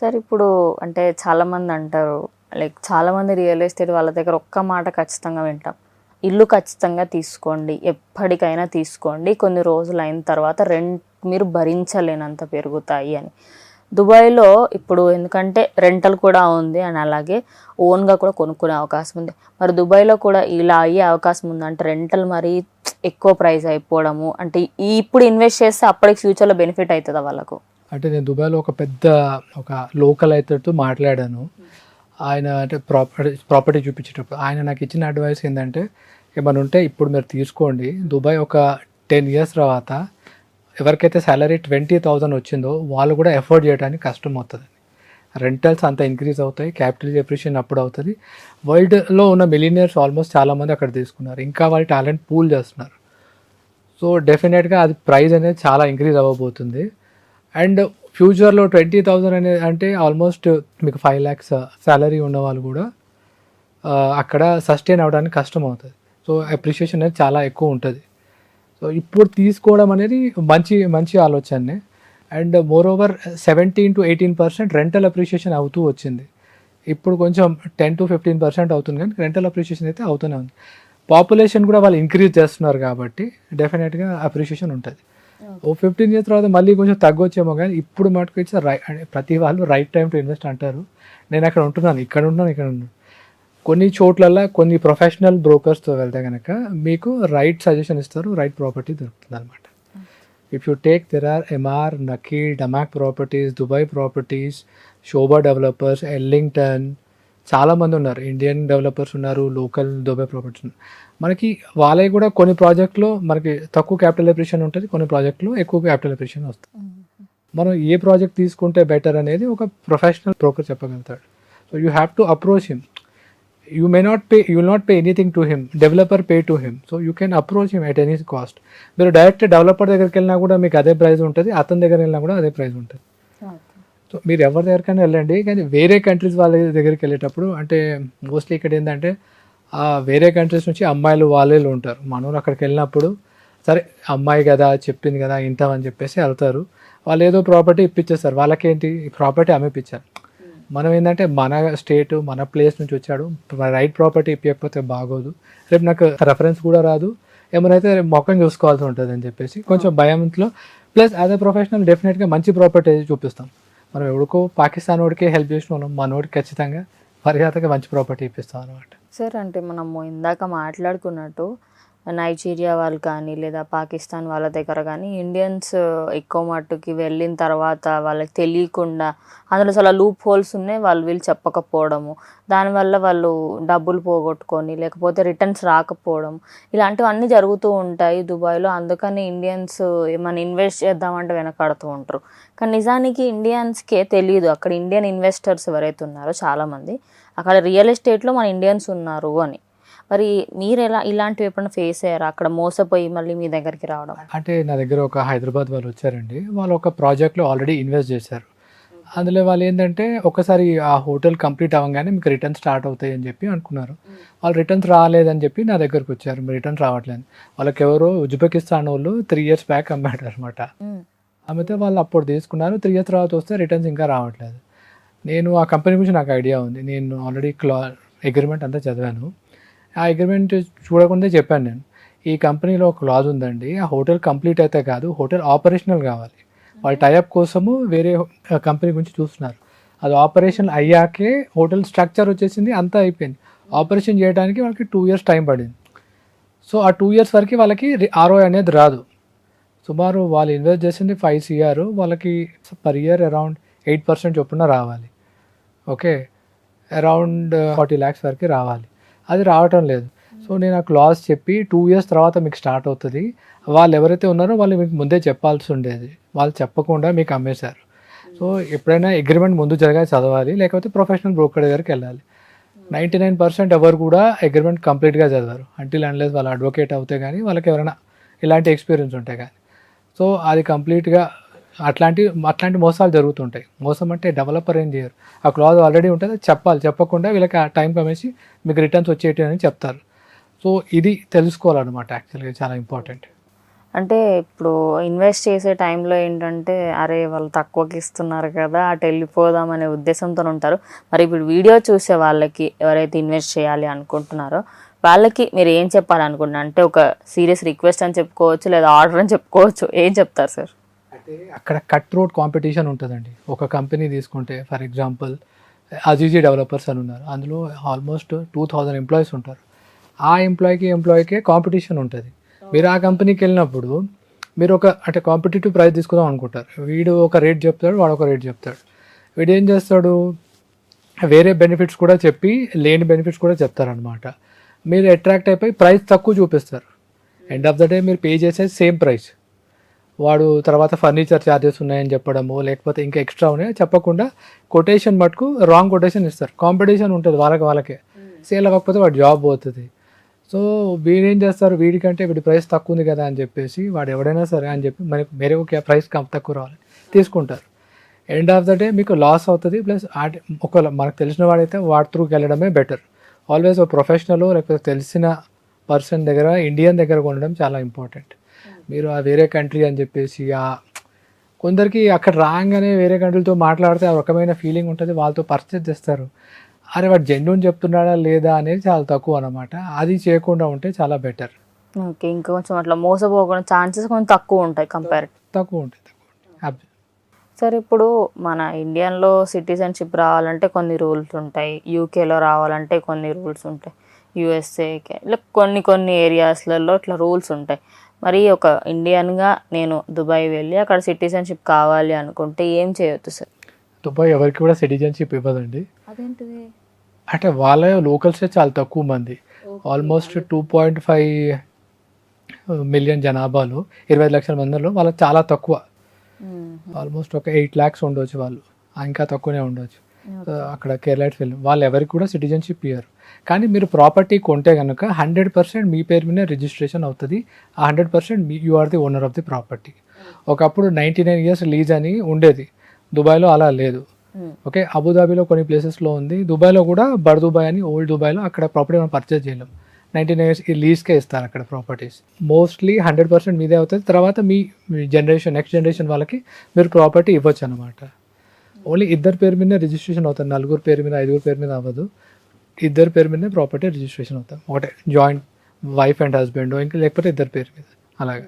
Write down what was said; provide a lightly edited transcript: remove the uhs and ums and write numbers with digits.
Sir ఇప్పుడు అంటే చాలామంది అంటారు, లైక్ చాలామంది రియల్ ఎస్టేట్ వాళ్ళ దగ్గర ఒక్క మాట ఖచ్చితంగా వింటాం. ఇల్లు ఖచ్చితంగా తీసుకోండి, ఎప్పటికైనా తీసుకోండి, కొన్ని రోజులు అయిన తర్వాత రెంట్ మీరు భరించలేనంత పెరుగుతాయి అని. దుబాయ్లో ఇప్పుడు ఎందుకంటే రెంటల్ కూడా ఉంది అండ్ అలాగే ఓన్గా కూడా కొనుక్కునే అవకాశం ఉంది. మరి దుబాయ్లో కూడా ఇలా అయ్యే అవకాశం ఉంది అంటే రెంటల్ మరీ ఎక్కువ ప్రైస్ అయిపోవడము అంటే ఇప్పుడు ఇన్వెస్ట్ చేస్తే అప్పటికి ఫ్యూచర్లో బెనిఫిట్ అవుతుందా వాళ్ళకు? అంటే నేను దుబాయ్లో ఒక లోకల్ అయితేతో మాట్లాడాను. ఆయన అంటే ప్రాపర్టీ చూపించేటప్పుడు ఆయన నాకు ఇచ్చిన అడ్వైస్ ఏంటంటే, ఏమైనా ఉంటే ఇప్పుడు మీరు తీసుకోండి. దుబాయ్ ఒక 10 years తర్వాత ఎవరికైతే సాలరీ 20,000 వచ్చిందో వాళ్ళు కూడా ఎఫోర్డ్ చేయడానికి కష్టం అవుతుంది. రెంటల్స్ అంత ఇంక్రీజ్ అవుతాయి, క్యాపిటల్ ఎప్రిషియేషన్ అప్పుడు అవుతుంది. వరల్డ్లో ఉన్న మిలినియర్స్ ఆల్మోస్ట్ చాలామంది అక్కడ తీసుకున్నారు, ఇంకా వాళ్ళు టాలెంట్ పూల్ చేస్తున్నారు. సో డెఫినెట్గా అది ప్రైస్ అనేది చాలా ఇంక్రీజ్ అవ్వబోతుంది. అండ్ ఫ్యూచర్లో 20,000 అనేది అంటే ఆల్మోస్ట్ మీకు 5 lakhs శాలరీ ఉన్న వాళ్ళు కూడా అక్కడ సస్టైన్ అవ్వడానికి కష్టం అవుతుంది. సో అప్రిషియేషన్ అనేది చాలా ఎక్కువ ఉంటుంది. సో ఇప్పుడు తీసుకోవడం అనేది మంచి ఆలోచనే. And more over 17 to 18% rental appreciation అవుతూ వచ్చింది. ఇప్పుడు కొంచెం 10 to 15% అవుతుంది, కానీ రెంటల్ అప్రిషియేషన్ అయితే అవుతూనే ఉంది. పాపులేషన్ కూడా వాళ్ళు ఇంక్రీజ్ చేస్తున్నారు కాబట్టి డెఫినెట్గా అప్రిషియేషన్ ఉంటుంది. ఓ 15 years తర్వాత మళ్ళీ కొంచెం తగ్గొచ్చేమో, కానీ ఇప్పుడు మటుకు ఇట్స్ అంటే ప్రతి వాళ్ళు రైట్ టైం టు ఇన్వెస్ట్ అంటారు. నేను అక్కడ ఉంటున్నాను, ఇక్కడ ఉన్నాను. కొన్ని చోట్లల్లో కొన్ని ప్రొఫెషనల్ బ్రోకర్స్తో వెళ్తే కనుక మీకు రైట్ సజెషన్ ఇస్తారు, రైట్ ప్రాపర్టీ దొరుకుతుంది అనమాట. If you take there are Emaar, Nakheel, Damac properties, Dubai properties, Sobha developers, Ellington, చాలామంది ఉన్నారు. ఇండియన్ డెవలపర్స్ ఉన్నారు, లోకల్ దుబాయ్ ప్రాపర్టీస్ ఉన్నారు. మనకి వాళ్ళే కూడా కొన్ని ప్రాజెక్టులో మనకి తక్కువ క్యాపిటల్ ఎప్రిషియేషన్ ఉంటుంది, కొన్ని ప్రాజెక్టులో ఎక్కువ క్యాపిటల్ ఎప్రిషియేషన్ వస్తుంది. మనం ఏ ప్రాజెక్ట్ తీసుకుంటే బెటర్ అనేది ఒక ప్రొఫెషనల్ బ్రోకర్ చెప్పగలుగుతాడు. So you have to approach him. You will not pay anything to him. Developer pay to him. So you can approach him at any cost. మీరు direct developer దగ్గరికి వెళ్ళినా కూడా మీకు అదే ప్రైస్ ఉంటుంది, అతని దగ్గర వెళ్ళినా కూడా అదే ప్రైస్ ఉంటుంది. సో మీరు ఎవరి దగ్గరికైనా వెళ్ళండి, కానీ వేరే కంట్రీస్ వాళ్ళ దగ్గరికి వెళ్ళేటప్పుడు అంటే మోస్ట్లీ ఇక్కడ ఏంటంటే వేరే కంట్రీస్ నుంచి అమ్మాయిలు వాళ్ళే ఉంటారు. మనోళ్ళు అక్కడికి వెళ్ళినప్పుడు సరే అమ్మాయి కదా చెప్పింది కదా ఇంటామని చెప్పేసి వెళ్తారు. వాళ్ళు ఏదో ప్రాపర్టీ ఇప్పించేస్తారు. వాళ్ళకేంటి ప్రాపర్టీ అమ్మిపించారు. మనం ఏంటంటే మన స్టేట్ మన ప్లేస్ నుంచి వచ్చాడు, రైట్ ప్రాపర్టీ ఇప్పకపోతే బాగోదు, రేపు నాకు రెఫరెన్స్ కూడా రాదు, ఏమైనా మొక్కం చూసుకోవాల్సి ఉంటుంది అని చెప్పేసి కొంచెం భయంలో. ప్లస్ యాజ్ ఎ ప్రొఫెషనల్ డెఫినెట్గా మంచి ప్రాపర్టీ చూపిస్తాం. మనం ఎవరికో పాకిస్తాన్ వాడికి హెల్ప్ చేసిన వాళ్ళం, మనోడికి ఖచ్చితంగా మర్యాదగా మంచి ప్రాపర్టీ ఇప్పిస్తాం అనమాట. సార్ అంటే మనము ఇందాక మాట్లాడుకున్నట్టు నైజీరియా వాళ్ళు కానీ లేదా పాకిస్తాన్ వాళ్ళ దగ్గర కానీ ఇండియన్స్ ఎక్కువ మట్టుకి వెళ్ళిన తర్వాత వాళ్ళకి తెలియకుండా అందులో చాలా లూప్ హోల్స్ ఉన్నాయి, వీళ్ళు చెప్పకపోవడము, దానివల్ల వాళ్ళు డబ్బులు పోగొట్టుకొని లేకపోతే రిటర్న్స్ రాకపోవడం ఇలాంటివన్నీ జరుగుతూ ఉంటాయి దుబాయ్లో. అందుకని ఇండియన్స్ ఏమైనా ఇన్వెస్ట్ చేద్దామంటే వెనకాడుతూ ఉంటారు. కానీ నిజానికి ఇండియన్స్కే తెలియదు అక్కడ ఇండియన్ ఇన్వెస్టర్స్ ఎవరైతే ఉన్నారో చాలామంది అక్కడ రియల్ ఎస్టేట్లో మన ఇండియన్స్ ఉన్నారు అని. మరి మీరు ఇలాంటివి ఎప్పుడైనా ఫేస్ అయ్యారా అక్కడ మోసపోయి మళ్ళీ మీ దగ్గరికి రావడం? అంటే నా దగ్గర ఒక హైదరాబాద్ వాళ్ళు వచ్చారండి. వాళ్ళు ఒక ప్రాజెక్ట్లో ఆల్రెడీ ఇన్వెస్ట్ చేశారు. అందులో వాళ్ళు ఏంటంటే ఒకసారి ఆ హోటల్ కంప్లీట్ అవ్వగానే మీకు రిటర్న్స్ స్టార్ట్ అవుతాయి అని చెప్పి అనుకున్నారు. వాళ్ళు రిటర్న్స్ రాలేదని చెప్పి నా దగ్గరకు వచ్చారు, మీ రిటర్న్స్ రావట్లేదు. వాళ్ళకి ఎవరో ఉజ్బెకిస్తాన్ వాళ్ళు 3 years బ్యాక్ అమ్మాడు అనమాట. అమ్మితే వాళ్ళు అప్పుడు తీసుకున్నారు. 3 years తర్వాత వస్తే రిటర్న్స్ ఇంకా రావట్లేదు. నేను ఆ కంపెనీ గురించి నాకు ఐడియా ఉంది, నేను ఆల్రెడీ అగ్రిమెంట్ అంతా చదివాను. ఆ అగ్రిమెంట్ చూడకుండా చెప్పాను నేను, ఈ కంపెనీలో ఒక క్లాజ్ ఉందండి, ఆ హోటల్ కంప్లీట్ అయితే కాదు, హోటల్ ఆపరేషనల్ కావాలి. వాళ్ళు టైఅప్ కోసము వేరే కంపెనీ గురించి చూస్తున్నారు. అది ఆపరేషన్ అయ్యాకే హోటల్ స్ట్రక్చర్ వచ్చేసింది, అంతా అయిపోయింది. ఆపరేషన్ చేయడానికి వాళ్ళకి 2 years టైం పడింది. సో ఆ 2 years వరకు వాళ్ళకి ROI అనేది రాదు. సుమారు వాళ్ళు ఇన్వెస్ట్ చేసింది 5 crore, వాళ్ళకి పర్ ఇయర్ అరౌండ్ 8% చొప్పున రావాలి. ఓకే, అరౌండ్ 40 lakhs వరకు రావాలి. అది రావటం లేదు. సో నేను ఆ క్లాజ్ చెప్పి 2 years తర్వాత మీకు స్టార్ట్ అవుతుంది, వాళ్ళు ఎవరైతే ఉన్నారో వాళ్ళు మీకు ముందే చెప్పాల్సి ఉండేది, వాళ్ళు చెప్పకుండా మీకు అమ్మేశారు. సో ఎప్పుడైనా అగ్రిమెంట్ ముందు చదవాలి, లేకపోతే ప్రొఫెషనల్ బ్రోకర్ దగ్గరికి వెళ్ళాలి. 99% ఎవరు కూడా అగ్రిమెంట్ కంప్లీట్గా చదవరు అంటిల్ అన్లెస్ వాళ్ళు అడ్వకేట్ అవుతే కానీ వాళ్ళకి ఎవరైనా ఇలాంటి ఎక్స్పీరియన్స్ ఉంటాయి కానీ. సో అది కంప్లీట్గా అట్లాంటి మోసాలు జరుగుతుంటాయి. మోసం అంటే డెవలపర్ ఏం చేయరు, ఆ క్లాజ్ ఆల్రెడీ ఉంటుంది, చెప్పాలి. చెప్పకుండా వీళ్ళకి ఆ టైం కమేసి మీకు రిటర్న్స్ వచ్చేటి అని చెప్తారు. సో ఇది తెలుసుకోవాలన్నమాట, యాక్చువల్గా చాలా ఇంపార్టెంట్. అంటే ఇప్పుడు ఇన్వెస్ట్ చేసే టైంలో ఏంటంటే అరే వాళ్ళు తక్కువకి ఇస్తున్నారు కదా అటు వెళ్ళిపోదాం అనే ఉద్దేశంతో ఉంటారు. మరి ఇప్పుడు వీడియో చూసే వాళ్ళకి ఎవరైతే ఇన్వెస్ట్ చేయాలి అనుకుంటున్నారో వాళ్ళకి మీరు ఏం చెప్పాలనుకుంటున్నారు? అంటే ఒక సీరియస్ రిక్వెస్ట్ అని చెప్పుకోవచ్చు లేదా ఆర్డర్ అని చెప్పుకోవచ్చు, ఏం చెప్తారు సార్? అంటే అక్కడ కట్ రోడ్ కాంపిటీషన్ ఉంటుందండి. ఒక కంపెనీ తీసుకుంటే ఫర్ ఎగ్జాంపుల్ అజీజీ డెవలపర్స్ అని ఉన్నారు, అందులో ఆల్మోస్ట్ 2000 ఎంప్లాయీస్ ఉంటారు. ఆ ఎంప్లాయీకే కాంపిటీషన్ ఉంటుంది. మీరు ఆ కంపెనీకి వెళ్ళినప్పుడు మీరు అంటే కాంపిటేటివ్ ప్రైస్ తీసుకుందాం అనుకుంటారు. వీడు ఒక రేట్ చెప్తాడు, వాడు ఒక రేట్ చెప్తాడు. వీడు ఏం చేస్తాడు, వేరే బెనిఫిట్స్ కూడా చెప్పి లేని బెనిఫిట్స్ కూడా చెప్తారనమాట. మీరు అట్రాక్ట్ అయిపోయి ప్రైస్ తక్కువ చూపిస్తారు. ఎండ్ ఆఫ్ ద డే మీరు పే చేసేది సేమ్ ప్రైస్. వాడు తర్వాత ఫర్నిచర్ ఛార్జెస్ ఉన్నాయని చెప్పడము, లేకపోతే ఇంకా ఎక్స్ట్రా ఉన్నాయని చెప్పకుండా కొటేషన్ మటుకు రాంగ్ కొటేషన్ ఇస్తారు. కాంపిటీషన్ ఉంటుంది వాళ్ళకే, సేల్ అవ్వకపోతే వాడు జాబ్ పోతుంది. సో వీడేం చేస్తారు, వీడికంటే వీడి ప్రైస్ తక్కువ ఉంది కదా అని చెప్పేసి వాడు ఎవడైనా సరే అని చెప్పి మనకి వేరే ఒక ప్రైస్ తక్కువ రావాలి తీసుకుంటారు. ఎండ్ ఆఫ్ ద డే మీకు లాస్ అవుతుంది. ప్లస్ ఒకవేళ మనకు తెలిసిన వాడైతే వాడి త్రూకి వెళ్ళడమే బెటర్. ఆల్వేస్ ఒక ప్రొఫెషనల్ లేకపోతే తెలిసిన పర్సన్ దగ్గర, ఇండియన్ దగ్గర కొనడం చాలా ఇంపార్టెంట్. మీరు ఆ వేరే కంట్రీ అని చెప్పేసి కొందరికి అక్కడ రాగానే వేరే కంట్రీలతో మాట్లాడితే ఆ రకమైన ఫీలింగ్ ఉంటుంది, వాళ్ళతో పర్చేజ్ చేస్తారు. అరే వాడు జెన్యూన్ చెప్తున్నాడా లేదా అనేది చాలా తక్కువ అనమాట. అది చేయకుండా ఉంటే చాలా బెటర్. ఓకే, ఇంకా కొంచెం అట్లా మోసపోకుండా ఛాన్సెస్ కొంచెం తక్కువ ఉంటాయి తక్కువ ఉంటాయి. సార్ ఇప్పుడు మన ఇండియన్లో సిటిజన్షిప్ రావాలంటే కొన్ని రూల్స్ ఉంటాయి, యూకేలో రావాలంటే కొన్ని రూల్స్ ఉంటాయి, యూఎస్ఏకి ఇలా కొన్ని ఏరియాస్లలో ఇట్లా రూల్స్ ఉంటాయి. మరి ఒక ఇండియన్గా నేను దుబాయ్ వెళ్ళి అక్కడ సిటిజన్షిప్ కావాలి అనుకుంటే ఏం చేయొచ్చు సార్? దుబాయ్ ఎవరికి కూడా సిటిజన్షిప్ ఇవ్వదండి. అదేంటిది? అంటే వాళ్ళ లోకల్సే చాలా తక్కువ మంది, ఆల్మోస్ట్ 2.5 మిలియన్ జనాభాలో 25 లక్షల మందిలో వాళ్ళకి చాలా తక్కువ. ఆల్మోస్ట్ ఒక 8 lakhs ఉండొచ్చు వాళ్ళు, ఇంకా తక్కువనే ఉండొచ్చు. అక్కడ కేరళకి వెళ్ళి వాళ్ళు ఎవరికి కూడా సిటిజన్షిప్ ఇయ్యరు. కానీ మీరు ప్రాపర్టీ కొంటే కనుక 100% మీ పేరు మీద రిజిస్ట్రేషన్ అవుతుంది. ఆ 100% you are the owner of the property. ఒకప్పుడు 99 years లీజ్ అని ఉండేది, దుబాయ్లో అలా లేదు. ఓకే, అబుదాబిలో కొన్ని ప్లేసెస్లో ఉంది, దుబాయ్లో కూడా బడ్ దుబాయ్ అని ఓల్డ్ దుబాయ్లో అక్కడ ప్రాపర్టీ మనం పర్చేజ్ చేయలేం. 99 years లీజ్కే ఇస్తారు అక్కడ ప్రాపర్టీస్. మోస్ట్లీ 100% మీదే అవుతుంది. తర్వాత మీ నెక్స్ట్ జనరేషన్ వాళ్ళకి మీరు ప్రాపర్టీ ఇవ్వచ్చు అనమాట. ఓన్లీ ఇద్దరు పేరు మీద రిజిస్ట్రేషన్ అవుతుంది, నలుగురు పేరు మీద 5 పేరు మీద అవ్వదు. ఇద్దరు పేరు మీద ప్రాపర్టీ రిజిస్ట్రేషన్ అవుతాం, ఒకటే జాయింట్ వైఫ్ అండ్ హస్బెండ్, ఇంకా లేకపోతే ఇద్దరు పేరు మీద అలాగా.